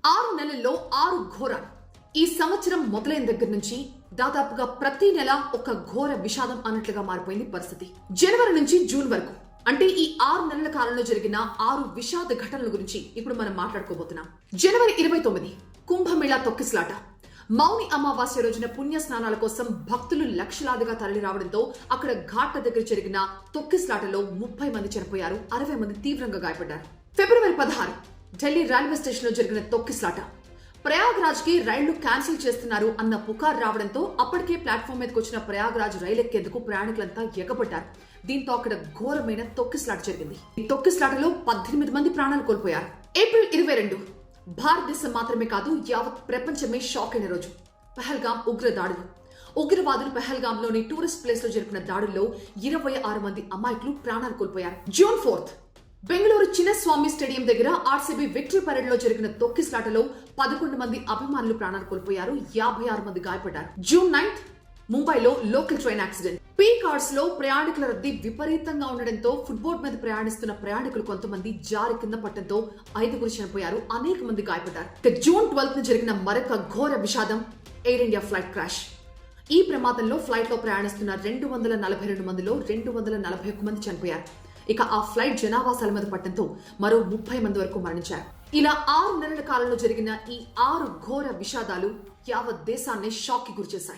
6 నెలల్లో 6 ఘోరాలు. ఈ సంవత్సరం మొదలైన దగ్గర నుంచి దాదాపుగా ప్రతి నెల ఒక ఘోర విషాదం అన్నట్లుగా మారిపోయింది పరిస్థితి. జనవరి నుంచి జూన్ వరకు అంటే ఈ 6 నెలల కాలంలో జరిగిన 6 విషాద ఘటనల గురించి ఇప్పుడు మనం మాట్లాడుకోబోతున్నాం. జనవరి 29 కుంభమేళా తొక్కిసలాట. మౌని అమావాస్య రోజున పుణ్య స్నానాల కోసం భక్తులు లక్షలాదిగా తరలి రావడంతో అక్కడ ఘాట్ల దగ్గర జరిగిన తొక్కిసలాటలో 30 మంది చనిపోయారు, 60 మంది తీవ్రంగా గాయపడ్డారు. ఫిబ్రవరి 16 ఢిల్లీ రైల్వే స్టేషన్ లో జరిగిన తొక్కిసలాట. ప్రయాగ్రాజ్ కి రైళ్లు క్యాన్సిల్ చేస్తున్నారు అన్న పుకార్ రావడంతో అప్పటికే ప్లాట్ఫామ్ మీదకి వచ్చిన ప్రయాగ్రాజ్ రైలు ఎక్కేందుకు ప్రయాణికులంతా ఎగబడ్డారు. దీంతో అక్కడ ఘోరమైన తొక్కిసలాట జరిగింది. ఈ తొక్కిసలాటలో 18 మంది ప్రాణాలు కోల్పోయారు. ఏప్రిల్ 22 భారతదేశం మాత్రమే కాదు యావత్ ప్రపంచమే షాక్ అయిన రోజు. పహల్గాం ఉగ్ర దాడులు. ఉగ్రవాదులు పహల్గాంలోని టూరిస్ట్ ప్లేస్ లో జరిపిన దాడుల్లో 26 మంది అమాయకులు ప్రాణాలు కోల్పోయారు. జూన్ 4 బెంగళూరు చిన్నస్వామి స్టేడియం దగ్గర ఆర్సీబీ విక్టరీ పరేడ్ లో జరిగిన తొక్కిసలాటలో 11 మంది అభిమానులు ప్రాణాలు కోల్పోయారు, 56 మంది గాయపడ్డారు. జూన్ 9 ముంబైలో local train accident. P cards లో ప్రయాణికుల రద్దీ విపరీతంగా ఉండడంతో ఫుట్బోర్డ్ మీద ప్రయాణిస్తున్న ప్రయాణికులు కొంతమంది జారి కింద పట్టడంతో 5 చనిపోయారు, అనేక మంది గాయపడ్డారు. జూన్ 12 జరిగిన మరొక ఘోర విషాదం ఎయిర్ ఇండియా ఫ్లైట్ క్రాష్. ఈ ప్రమాదంలో ఫ్లైట్ లో ప్రయాణిస్తున్న 242 మందిలో 241 మంది చనిపోయారు. ఇక ఆ ఫ్లైట్ జనావాసాల మీద పట్టడంతో మరో 30 మంది వరకు మరణించారు. ఇలా 6 నెలల కాలంలో జరిగిన ఈ 6 ఘోర విషాదాలు యావత్ దేశాన్ని షాక్ కి గురిచేశాయి.